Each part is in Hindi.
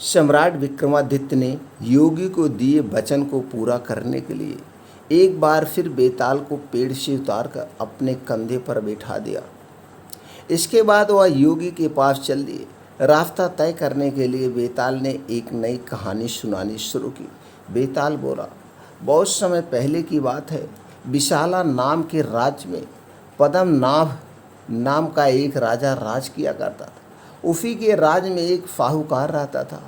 सम्राट विक्रमादित्य ने योगी को दिए वचन को पूरा करने के लिए एक बार फिर बेताल को पेड़ से उतारकर अपने कंधे पर बैठा दिया। इसके बाद वह योगी के पास चल दिए। रास्ता तय करने के लिए बेताल ने एक नई कहानी सुनानी शुरू की। बेताल बोला, बहुत समय पहले की बात है। विशाला नाम के राज्य में पद्मनाभ नाम का एक राजा राज किया करता था। उसी के राज में एक साहूकार रहता था।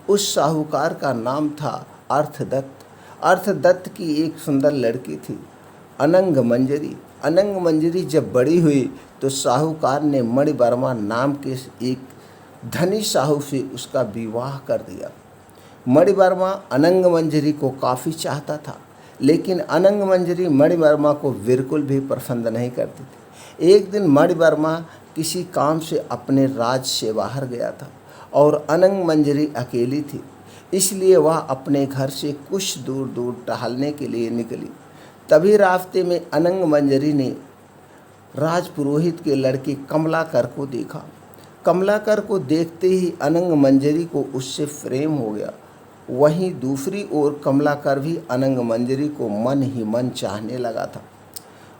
उस साहूकार का नाम था अर्थदत्त। अर्थदत्त की एक सुंदर लड़की थी, अनंग मंजरी। अनंग मंजरी जब बड़ी हुई तो साहूकार ने मणिवर्मा नाम के एक धनी साहू से उसका विवाह कर दिया। मणिवर्मा अनंग मंजरी को काफ़ी चाहता था, लेकिन अनंग मंजरी मणिवर्मा को बिल्कुल भी पसंद नहीं करती थी। एक दिन मणिवर्मा किसी काम से अपने राज्य से बाहर गया था और अनंग मंजरी अकेली थी, इसलिए वह अपने घर से कुछ दूर दूर टहलने के लिए निकली। तभी रास्ते में अनंग मंजरी ने राजपुरोहित के लड़के कमलाकर को देखा। कमलाकर को देखते ही अनंग मंजरी को उससे प्रेम हो गया। वहीं दूसरी ओर कमलाकर भी अनंग मंजरी को मन ही मन चाहने लगा था।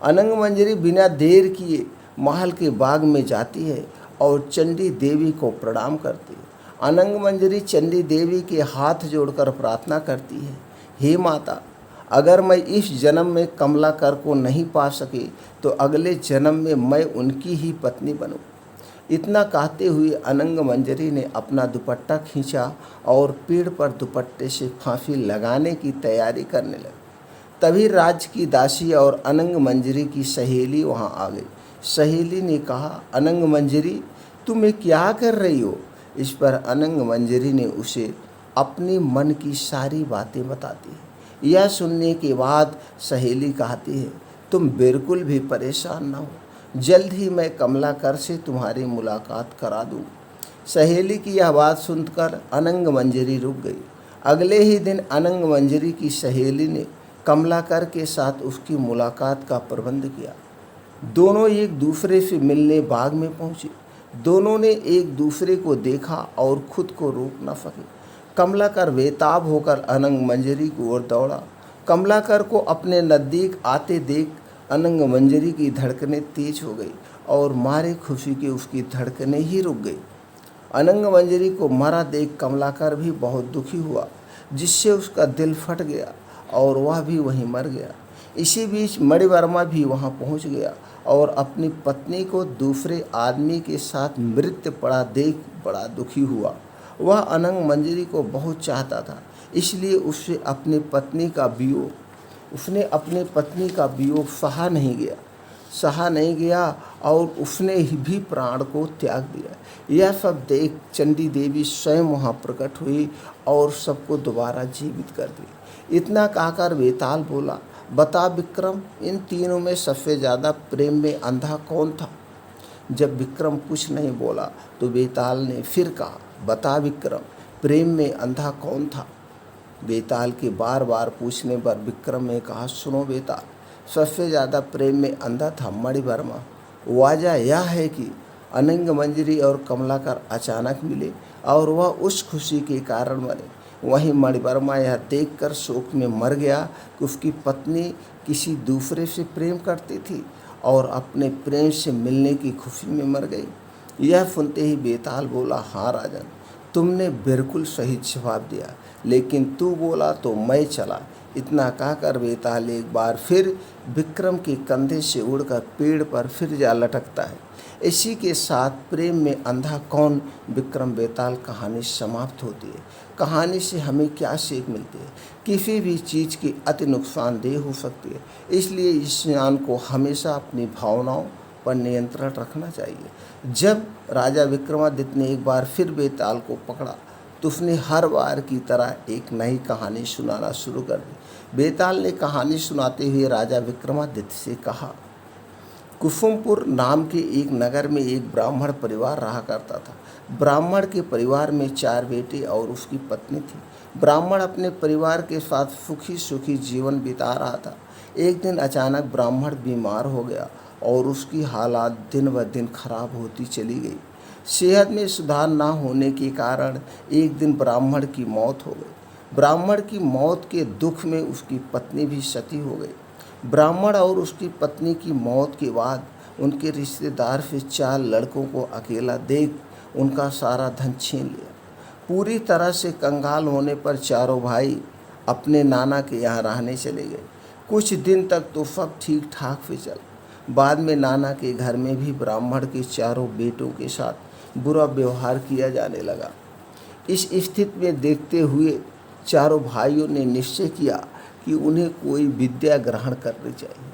अनंग मंजरी बिना देर किए महल के बाग में जाती है और चंडी देवी को प्रणाम करती है। अनंग मंजरी चंडी देवी के हाथ जोड़कर प्रार्थना करती है, हे माता, अगर मैं इस जन्म में कमलाकर को नहीं पा सके तो अगले जन्म में मैं उनकी ही पत्नी बनूं। इतना कहते हुए अनंग मंजरी ने अपना दुपट्टा खींचा और पेड़ पर दुपट्टे से फांसी लगाने की तैयारी करने लगी। तभी राज्य की दासी और अनंग मंजरी की सहेली वहां आ गई। सहेली ने कहा, अनंग मंजरी, तुम ये क्या कर रही हो? इस पर अनंग मंजरी ने उसे अपनी मन की सारी बातें बताती है। यह सुनने के बाद सहेली कहती है, तुम बिल्कुल भी परेशान न हो, जल्द ही मैं कमलाकर से तुम्हारी मुलाकात करा दूँ। सहेली की यह बात सुनकर अनंग मंजरी रुक गई। अगले ही दिन अनंग मंजरी की सहेली ने कमलाकर के साथ उसकी मुलाकात का प्रबंध किया। दोनों एक दूसरे से मिलने बाग में पहुंचे। दोनों ने एक दूसरे को देखा और खुद को रोक न सके। कमलाकर बेताब होकर अनंग मंजरी की ओर दौड़ा। कमलाकर को अपने नज़दीक आते देख अनंग मंजरी की धड़कनें तेज हो गई और मारे खुशी के उसकी धड़कनें ही रुक गई। अनंग मंजरी को मरा देख कमलाकर भी बहुत दुखी हुआ, जिससे उसका दिल फट गया और वह भी वहीं मर गया। इसी बीच मणिवर्मा भी वहां पहुंच गया और अपनी पत्नी को दूसरे आदमी के साथ मृत्यु पड़ा देख बड़ा दुखी हुआ। वह अनंग मंजरी को बहुत चाहता था, इसलिए उसने अपनी पत्नी का वियोग सहा नहीं गया और उसने भी प्राण को त्याग दिया। यह सब देख चंडी देवी स्वयं वहाँ प्रकट हुई और सबको दोबारा जीवित कर दी। इतना कहकर बेताल बोला, बता विक्रम, इन तीनों में सबसे ज़्यादा प्रेम में अंधा कौन था? जब विक्रम कुछ नहीं बोला तो बेताल ने फिर कहा, बता विक्रम, प्रेम में अंधा कौन था? बेताल के बार बार पूछने पर विक्रम ने कहा, सुनो बेताल, सबसे ज़्यादा प्रेम में अंधा था मणिवर्मा। वजह यह है कि अनंग मंजरी और कमलाकर अचानक मिले और वह उस खुशी के कारण मरे। वहीं मणिवर्मा यह देखकर शोक में मर गया कि उसकी पत्नी किसी दूसरे से प्रेम करती थी और अपने प्रेम से मिलने की खुशी में मर गई। यह सुनते ही बेताल बोला, हाँ राजन, तुमने बिल्कुल सही जवाब दिया, लेकिन तू बोला तो मैं चला। इतना कहकर बेताल एक बार फिर विक्रम के कंधे से उड़कर पेड़ पर फिर जा लटकता है। इसी के साथ प्रेम में अंधा कौन विक्रम बेताल कहानी समाप्त होती है। कहानी से हमें क्या सीख मिलती है? किसी भी चीज़ की अति नुकसानदेह हो सकती है, इसलिए इंसान को हमेशा अपनी भावनाओं पर नियंत्रण रखना चाहिए। जब राजा विक्रमादित्य ने एक बार फिर बेताल को पकड़ा तो उसने हर बार की तरह एक नई कहानी सुनाना शुरू कर दी। बेताल ने कहानी सुनाते हुए राजा विक्रमादित्य से कहा, कुसुमपुर नाम के एक नगर में एक ब्राह्मण परिवार रहा करता था। ब्राह्मण के परिवार में 4 बेटे और उसकी पत्नी थी। ब्राह्मण अपने परिवार के साथ सुखी जीवन बिता रहा था। एक दिन अचानक ब्राह्मण बीमार हो गया और उसकी हालात दिन ब दिन खराब होती चली गई। सेहत में सुधार ना होने के कारण एक दिन ब्राह्मण की मौत हो गई। ब्राह्मण की मौत के दुख में उसकी पत्नी भी सती हो गई। ब्राह्मण और उसकी पत्नी की मौत के बाद उनके रिश्तेदार फिर 4 लड़कों को अकेला देख उनका सारा धन छीन लिया। पूरी तरह से कंगाल होने पर चारों भाई अपने नाना के यहाँ रहने चले गए। कुछ दिन तक तो सब ठीक ठाक भी चला। बाद में नाना के घर में भी ब्राह्मण के चारों बेटों के साथ बुरा व्यवहार किया जाने लगा। इस स्थिति में देखते हुए चारों भाइयों ने निश्चय किया कि उन्हें कोई विद्या ग्रहण करनी चाहिए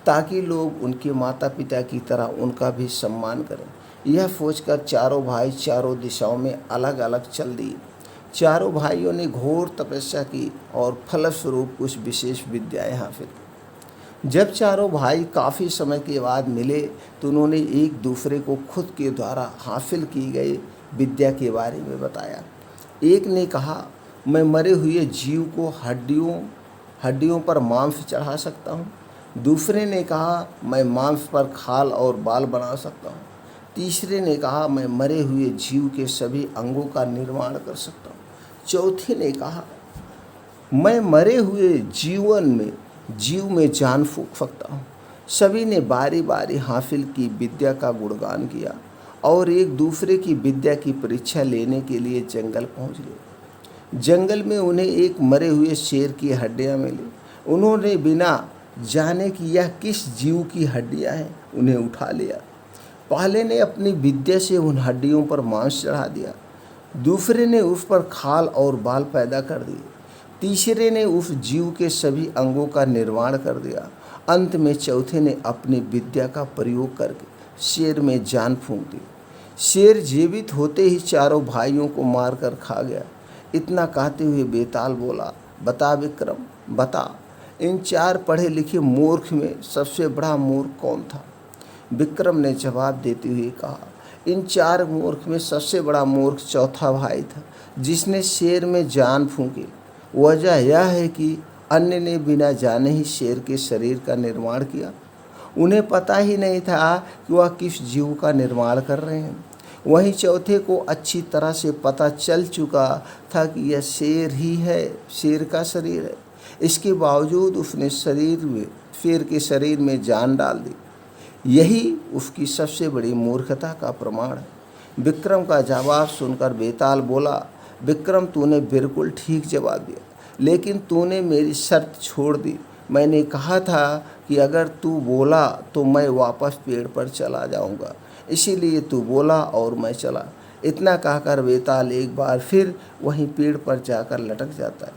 ताकि लोग उनके माता पिता की तरह उनका भी सम्मान करें। यह सोचकर चारों भाई चारों दिशाओं में अलग अलग चल दिए। चारों भाइयों ने घोर तपस्या की और फलस्वरूप कुछ विशेष विद्याएं हासिल की। जब चारों भाई काफ़ी समय के बाद मिले तो उन्होंने एक दूसरे को खुद के द्वारा हासिल की गई विद्या के बारे में बताया। एक ने कहा, मैं मरे हुए जीव को हड्डियों पर मांस चढ़ा सकता हूँ। दूसरे ने कहा, मैं मांस पर खाल और बाल बना सकता हूँ। तीसरे ने कहा, मैं मरे हुए जीव के सभी अंगों का निर्माण कर सकता हूँ। चौथे ने कहा, मैं मरे हुए जीव में जान फूंक सकता हूँ। सभी ने बारी बारी हासिल की विद्या का गुणगान किया और एक दूसरे की विद्या की परीक्षा लेने के लिए जंगल पहुँच गए। जंगल में उन्हें एक मरे हुए शेर की हड्डियाँ मिली। उन्होंने बिना जाने कि यह किस जीव की हड्डियाँ हैं उन्हें उठा लिया। पहले ने अपनी विद्या से उन हड्डियों पर मांस चढ़ा दिया। दूसरे ने उस पर खाल और बाल पैदा कर दिए। तीसरे ने उस जीव के सभी अंगों का निर्माण कर दिया। अंत में चौथे ने अपनी विद्या का प्रयोग करके शेर में जान फूंक दी। शेर जीवित होते ही चारों भाइयों को मारकर खा गया। इतना कहते हुए बेताल बोला, बता विक्रम, बता, इन 4 पढ़े लिखे मूर्ख में सबसे बड़ा मूर्ख कौन था? विक्रम ने जवाब देते हुए कहा, इन 4 मूर्ख में सबसे बड़ा मूर्ख चौथा भाई था जिसने शेर में जान फूंकी। वजह यह है कि अन्य ने बिना जाने ही शेर के शरीर का निर्माण किया। उन्हें पता ही नहीं था कि वह किस जीव का निर्माण कर रहे हैं। वहीं चौथे को अच्छी तरह से पता चल चुका था कि यह शेर ही है, शेर का शरीर है। इसके बावजूद उसने शेर के शरीर में जान डाल दी। यही उसकी सबसे बड़ी मूर्खता का प्रमाण है। विक्रम का जवाब सुनकर बेताल बोला, विक्रम, तूने बिल्कुल ठीक जवाब दिया, लेकिन तूने मेरी शर्त छोड़ दी। मैंने कहा था कि अगर तू बोला तो मैं वापस पेड़ पर चला जाऊंगा, इसीलिए तू बोला और मैं चला। इतना कहकर बेताल एक बार फिर वहीं पेड़ पर जाकर लटक जाता है।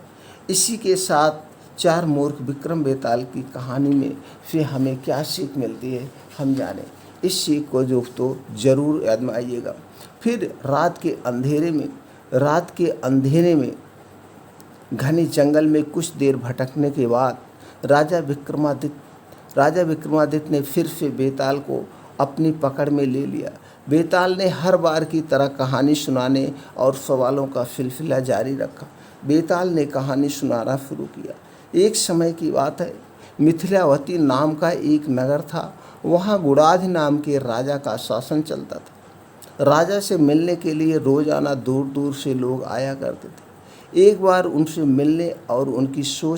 इसी के साथ 4 मूर्ख विक्रम बेताल की कहानी में से हमें क्या सीख मिलती है हम जानें। इस सीख को जो तो ज़रूर आजमाइएगा। फिर रात के अंधेरे में घने जंगल में कुछ देर भटकने के बाद राजा विक्रमादित्य ने फिर से बेताल को अपनी पकड़ में ले लिया। बेताल ने हर बार की तरह कहानी सुनाने और सवालों का सिलसिला जारी रखा। बेताल ने कहानी सुनाना शुरू किया। एक समय की बात है, मिथिलावती नाम का एक नगर था। वहाँ गुणाधि नाम के राजा का शासन चलता था। राजा से मिलने के लिए रोजाना दूर दूर से लोग आया करते थे। एक बार उनसे मिलने और उनकी सेवा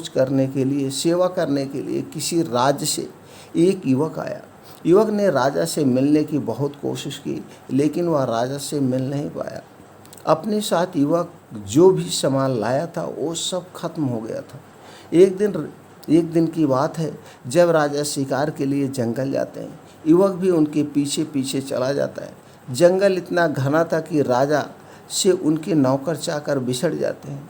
करने के लिए किसी राज्य से एक युवक आया। युवक ने राजा से मिलने की बहुत कोशिश की, लेकिन वह राजा से मिल नहीं पाया। अपने साथ युवक जो भी सामान लाया था वो सब खत्म हो गया था। एक दिन की बात है, जब राजा शिकार के लिए जंगल जाते हैं, युवक भी उनके पीछे पीछे चला जाता है। जंगल इतना घना था कि राजा से उनके नौकर चाकर बिछड़ जाते हैं।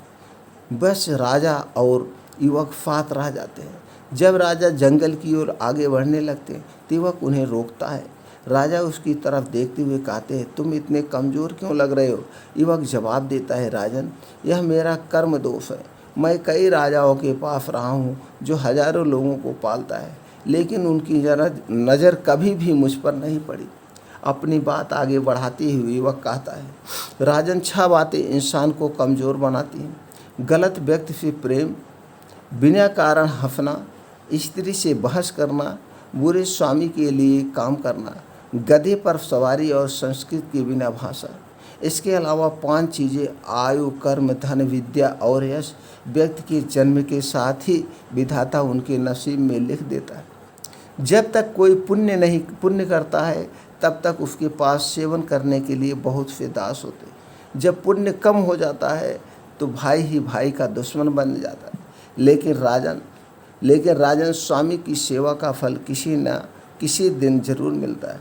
बस राजा और युवक साथ रह जाते हैं। जब राजा जंगल की ओर आगे बढ़ने लगते हैं तो युवक उन्हें रोकता है। राजा उसकी तरफ देखते हुए कहते हैं, तुम इतने कमज़ोर क्यों लग रहे हो? युवक जवाब देता है, राजन, यह मेरा कर्म दोष है। मैं कई राजाओं के पास रहा हूँ जो हजारों लोगों को पालता है, लेकिन उनकी नज़र कभी भी मुझ पर नहीं पड़ी। अपनी बात आगे बढ़ाते हुए युवक कहता है, राजन, 6 बातें इंसान को कमज़ोर बनाती हैं। गलत व्यक्ति से प्रेम, बिना कारण हंसना, स्त्री से बहस करना, बुरे स्वामी के लिए काम करना, गधे पर सवारी और संस्कृत के बिना भाषा। इसके अलावा 5 चीज़ें आयु, कर्म, धन, विद्या और यश व्यक्ति के जन्म के साथ ही विधाता उनके नसीब में लिख देता है। जब तक कोई पुण्य करता है तब तक उसके पास सेवन करने के लिए बहुत से दास होते हैं। जब पुण्य कम हो जाता है तो भाई ही भाई का दुश्मन बन जाता है। लेकिन राजन स्वामी की सेवा का फल किसी न किसी दिन जरूर मिलता है।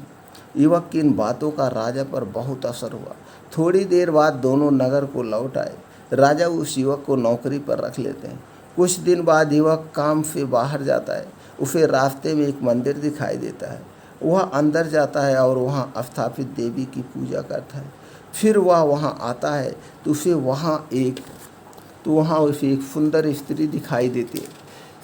युवक की इन बातों का राजा पर बहुत असर हुआ। थोड़ी देर बाद दोनों नगर को लौट आए। राजा उस युवक को नौकरी पर रख लेते हैं। कुछ दिन बाद युवक काम से बाहर जाता है। उसे रास्ते में एक मंदिर दिखाई देता है। वह अंदर जाता है और वहाँ स्थापित देवी की पूजा करता है। फिर वह वहाँ आता है तो उसे एक सुंदर स्त्री दिखाई देती है।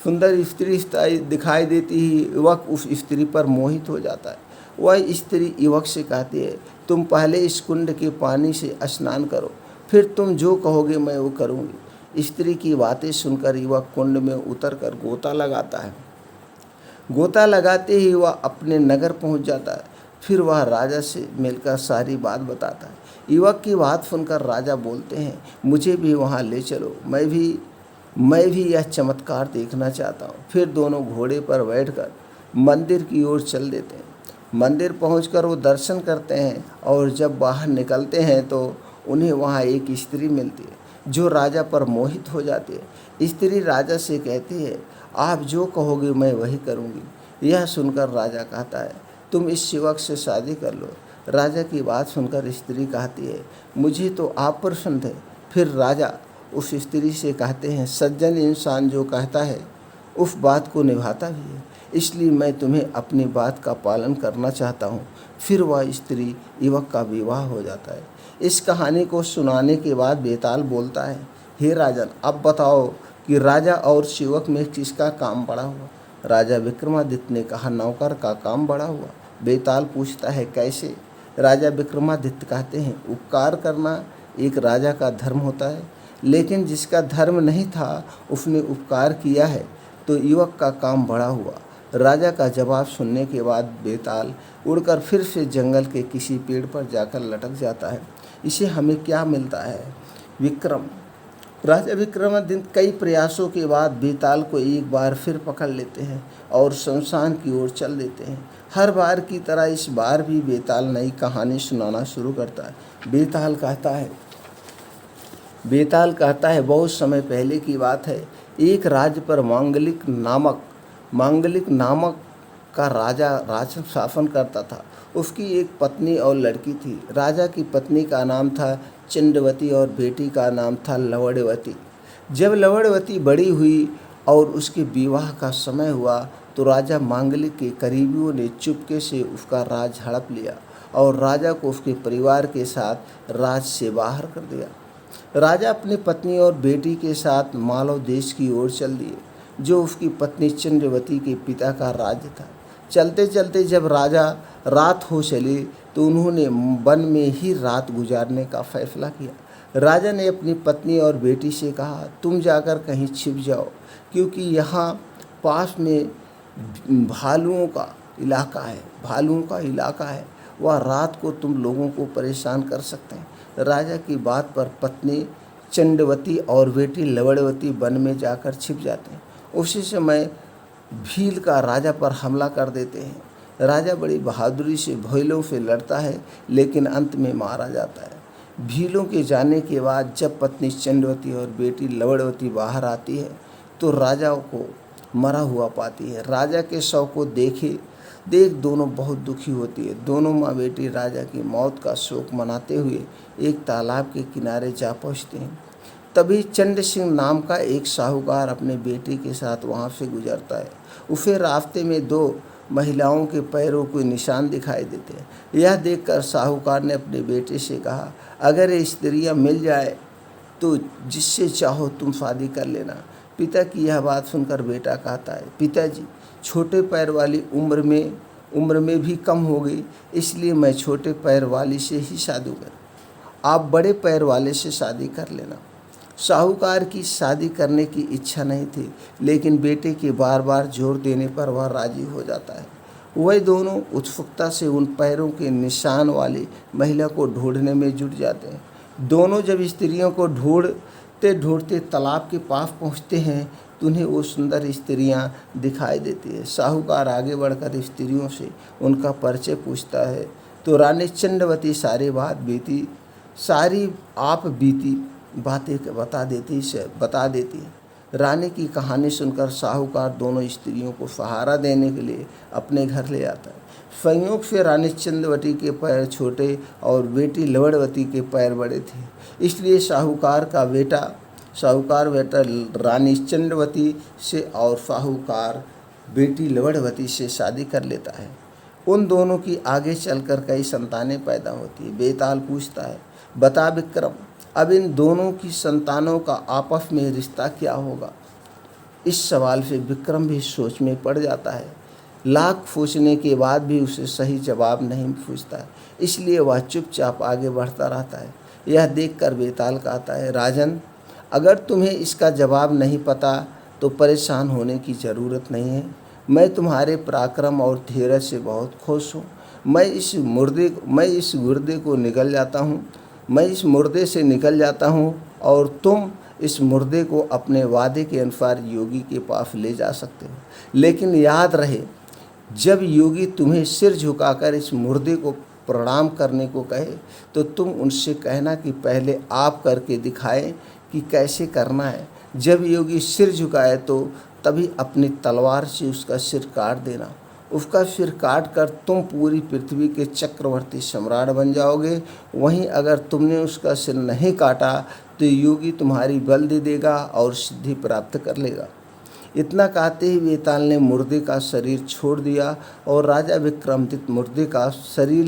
सुंदर स्त्री दिखाई देती ही युवक उस स्त्री पर मोहित हो जाता है। वह स्त्री युवक से कहती है, तुम पहले इस कुंड के पानी से स्नान करो, फिर तुम जो कहोगे मैं वो करूँगी। स्त्री की बातें सुनकर युवक कुंड में उतरकर गोता लगाता है। गोता लगाते ही वह अपने नगर पहुंच जाता है। फिर वह राजा से मिलकर सारी बात बताता है। युवक की बात सुनकर राजा बोलते हैं, मुझे भी वहां ले चलो, मैं भी यह चमत्कार देखना चाहता हूँ। फिर दोनों घोड़े पर बैठकर मंदिर की ओर चल देते हैं। मंदिर पहुंचकर वो दर्शन करते हैं और जब बाहर निकलते हैं तो उन्हें वहाँ एक स्त्री मिलती है जो राजा पर मोहित हो जाती है। स्त्री राजा से कहती है, आप जो कहोगे मैं वही करूँगी। यह सुनकर राजा कहता है, तुम इस युवक से शादी कर लो। राजा की बात सुनकर स्त्री कहती है, मुझे तो आप पसंद है। फिर राजा उस स्त्री से कहते हैं, सज्जन इंसान जो कहता है उस बात को निभाता भी है, इसलिए मैं तुम्हें अपनी बात का पालन करना चाहता हूँ। फिर वह स्त्री युवक का विवाह हो जाता है। इस कहानी को सुनाने के बाद बेताल बोलता है, हे राजन, अब बताओ कि राजा और युवक में किसका काम बड़ा हुआ। राजा विक्रमादित्य ने कहा, नौकर का काम बड़ा हुआ। बेताल पूछता है, कैसे। राजा विक्रमादित्य कहते हैं, उपकार करना एक राजा का धर्म होता है, लेकिन जिसका धर्म नहीं था उसने उपकार किया है तो युवक का काम बड़ा हुआ। राजा का जवाब सुनने के बाद बेताल उड़कर फिर से जंगल के किसी पेड़ पर जाकर लटक जाता है। इसे हमें क्या मिलता है। राजा विक्रमादित्य कई प्रयासों के बाद बेताल को एक बार फिर पकड़ लेते हैं और शमशान की ओर चल देते हैं। हर बार की तरह इस बार भी बेताल नई कहानी सुनाना शुरू करता है। बेताल कहता है, बहुत समय पहले की बात है। एक राज्य पर मांगलिक नामक का राजा शासन करता था। उसकी एक पत्नी और लड़की थी। राजा की पत्नी का नाम था चंद्रवती और बेटी का नाम था लवणवती। जब लवणवती बड़ी हुई और उसके विवाह का समय हुआ तो राजा मांगलिक के करीबियों ने चुपके से उसका राज हड़प लिया और राजा को उसके परिवार के साथ राज से बाहर कर दिया। राजा अपनी पत्नी और बेटी के साथ मालव देश की ओर चल दिए, जो उसकी पत्नी चंद्रवती के पिता का राज्य था। चलते चलते जब रात हो चली तो उन्होंने वन में ही रात गुजारने का फैसला किया। राजा ने अपनी पत्नी और बेटी से कहा, तुम जाकर कहीं छिप जाओ, क्योंकि यहाँ पास में भालुओं का इलाका है। वह रात को तुम लोगों को परेशान कर सकते हैं। राजा की बात पर पत्नी चंद्रवती और बेटी लवणवती वन में जाकर छिप जाते हैं। उसी समय भील का राजा पर हमला कर देते हैं। राजा बड़ी बहादुरी से भीलों से लड़ता है, लेकिन अंत में मारा जाता है। भीलों के जाने के बाद जब पत्नी चंद्रवती और बेटी लवणवती बाहर आती है तो राजा को मरा हुआ पाती है। राजा के शव को देख दोनों बहुत दुखी होती है। दोनों माँ बेटी राजा की मौत का शोक मनाते हुए एक तालाब के किनारे जा पहुँचते हैं। तभी चंद्र सिंह नाम का एक साहूकार अपने बेटी के साथ वहाँ से गुजरता है। उसे रास्ते में 2 महिलाओं के पैरों के निशान दिखाई देते हैं। यह देखकर साहूकार ने अपने बेटे से कहा, अगर ये स्त्रियाँ मिल जाए तो जिससे चाहो तुम शादी कर लेना। पिता की यह बात सुनकर बेटा कहता है, पिताजी, छोटे पैर वाली उम्र में भी कम हो गई, इसलिए मैं छोटे पैर वाली से ही शादी कर, आप बड़े पैर वाले से शादी कर लेना। साहूकार की शादी करने की इच्छा नहीं थी, लेकिन बेटे के बार बार जोर देने पर वह राजी हो जाता है। वह दोनों उत्सुकता से उन पैरों के निशान वाली महिला को ढूंढने में जुट जाते हैं। दोनों जब स्त्रियों को ढूंढते ढूंढते तालाब के पास पहुंचते हैं तो उन्हें वो सुंदर स्त्रियां दिखाई देती है। साहूकार आगे बढ़कर स्त्रियों से उनका परिचय पूछता है तो रानी चंद्रवती सारी आप बीती बातें बता देती है। रानी की कहानी सुनकर साहूकार दोनों स्त्रियों को सहारा देने के लिए अपने घर ले आता है। संयोग से रानी चंद्रवती के पैर छोटे और बेटी लवणवती के पैर बड़े थे, इसलिए साहूकार बेटा रानी चंद्रवती से और साहूकार बेटी लवणवती से शादी कर लेता है। उन दोनों की आगे चलकर कई संतानें पैदा होती है। बेताल पूछता है, बता विक्रम, अब इन दोनों की संतानों का आपस में रिश्ता क्या होगा? इस सवाल से विक्रम भी सोच में पड़ जाता है। लाख पूछने के बाद भी उसे सही जवाब नहीं पूछता है, इसलिए वह चुपचाप आगे बढ़ता रहता है। यह देखकर बेताल कहता है, राजन, अगर तुम्हें इसका जवाब नहीं पता तो परेशान होने की ज़रूरत नहीं है। मैं तुम्हारे पराक्रम और धीरज से बहुत खुश हूँ। मैं इस मुर्दे से निकल जाता हूँ और तुम इस मुर्दे को अपने वादे के अनुसार योगी के पास ले जा सकते हो। लेकिन याद रहे, जब योगी तुम्हें सिर झुकाकर इस मुर्दे को प्रणाम करने को कहे तो तुम उनसे कहना कि पहले आप करके दिखाएं कि कैसे करना है। जब योगी सिर झुकाए तो तभी अपनी तलवार से उसका सिर काट देना। उसका सिर काट कर तुम पूरी पृथ्वी के चक्रवर्ती सम्राट बन जाओगे। वहीं अगर तुमने उसका सिर नहीं काटा तो योगी तुम्हारी बल दे देगा और सिद्धि प्राप्त कर लेगा। इतना कहते ही बेताल ने मुर्दे का शरीर छोड़ दिया और राजा विक्रमादित्य मुर्दे का शरीर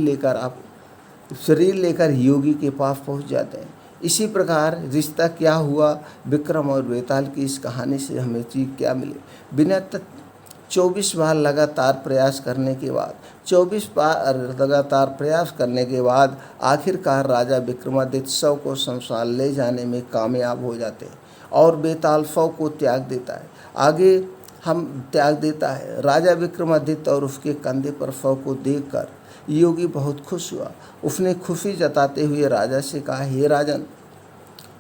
लेकर योगी के पास पहुंच जाते हैं। इसी प्रकार रिश्ता क्या हुआ, विक्रम और बेताल की इस कहानी से हमें चीज क्या मिले? बिना 24 बार लगातार प्रयास करने के बाद आखिरकार राजा विक्रमादित्य शव को शमशान ले जाने में कामयाब हो जाते हैं और बेताल शव को त्याग देता है। राजा विक्रमादित्य और उसके कंधे पर शव को देखकर योगी बहुत खुश हुआ। उसने खुशी जताते हुए राजा से कहा, हे राजन,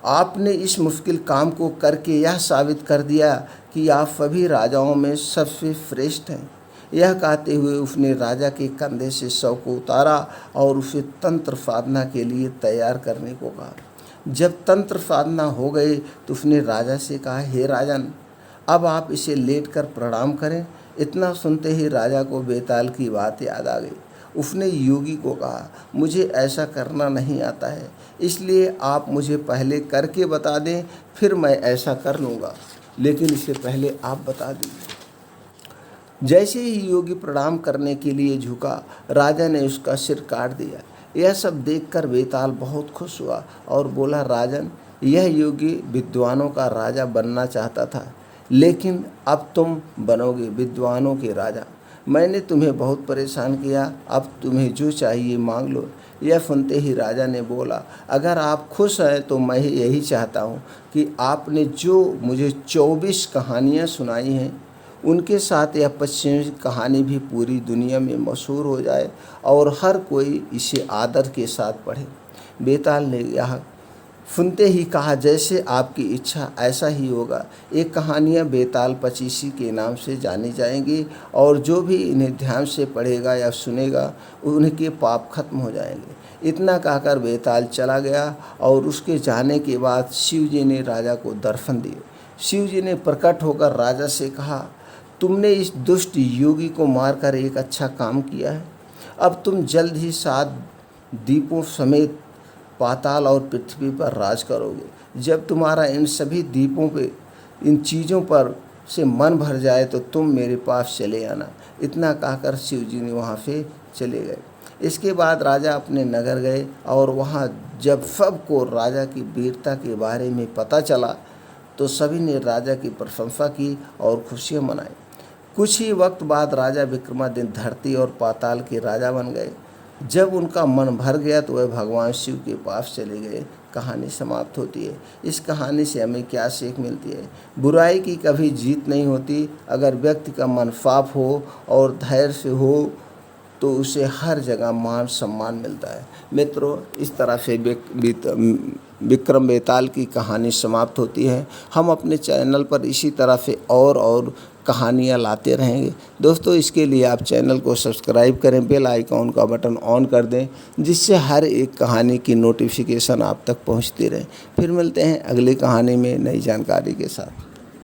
आपने इस मुश्किल काम को करके यह साबित कर दिया कि आप सभी राजाओं में सबसे श्रेष्ठ हैं। यह कहते हुए उसने राजा के कंधे से शव को उतारा और उसे तंत्र साधना के लिए तैयार करने को कहा। जब तंत्र साधना हो गई तो उसने राजा से कहा, हे राजन, अब आप इसे लेटकर प्रणाम करें। इतना सुनते ही राजा को बेताल की बात याद आ गई। उसने योगी को कहा, मुझे ऐसा करना नहीं आता है, इसलिए आप मुझे पहले करके बता दें, फिर मैं ऐसा कर लूँगा, लेकिन इससे पहले आप बता दीजिए। जैसे ही योगी प्रणाम करने के लिए झुका, राजा ने उसका सिर काट दिया। यह सब देखकर बेताल बहुत खुश हुआ और बोला, राजन, यह योगी विद्वानों का राजा बनना चाहता था, लेकिन अब तुम बनोगे विद्वानों के राजा। मैंने तुम्हें बहुत परेशान किया, अब तुम्हें जो चाहिए मांग लो। यह सुनते ही राजा ने बोला, अगर आप खुश हैं तो मैं यही चाहता हूँ कि आपने जो मुझे 24 कहानियाँ सुनाई हैं उनके साथ यह 25वीं कहानी भी पूरी दुनिया में मशहूर हो जाए और हर कोई इसे आदर के साथ पढ़े। बेताल ने यह सुनते ही कहा, जैसे आपकी इच्छा ऐसा ही होगा। ये कहानियाँ बेताल पचीसी के नाम से जानी जाएंगी और जो भी इन्हें ध्यान से पढ़ेगा या सुनेगा उनके पाप खत्म हो जाएंगे। इतना कहकर बेताल चला गया और उसके जाने के बाद शिव जी ने राजा को दर्शन दिए। शिव जी ने प्रकट होकर राजा से कहा, तुमने इस दुष्ट योगी को मारकर एक अच्छा काम किया है। अब तुम जल्द ही 7 द्वीपों समेत पाताल और पृथ्वी पर राज करोगे। जब तुम्हारा इन सभी द्वीपों पे इन चीज़ों पर से मन भर जाए तो तुम मेरे पास चले आना। इतना कहकर शिव जी ने वहाँ से चले गए। इसके बाद राजा अपने नगर गए और वहाँ जब सबको राजा की वीरता के बारे में पता चला तो सभी ने राजा की प्रशंसा की और खुशियाँ मनाई। कुछ ही वक्त बाद राजा विक्रमादित्य धरती और पाताल के राजा बन गए। जब उनका मन भर गया तो वह भगवान शिव के पास चले गए। कहानी समाप्त होती है। इस कहानी से हमें क्या सीख मिलती है? बुराई की कभी जीत नहीं होती। अगर व्यक्ति का मन साफ हो और धैर्य से हो तो उसे हर जगह मान सम्मान मिलता है। मित्रों, इस तरह से विक्रम बेताल की कहानी समाप्त होती है। हम अपने चैनल पर इसी तरह से और कहानियाँ लाते रहेंगे। दोस्तों, इसके लिए आप चैनल को सब्सक्राइब करें, बेल आइकॉन का बटन ऑन कर दें, जिससे हर एक कहानी की नोटिफिकेशन आप तक पहुंचती रहे। फिर मिलते हैं अगली कहानी में नई जानकारी के साथ।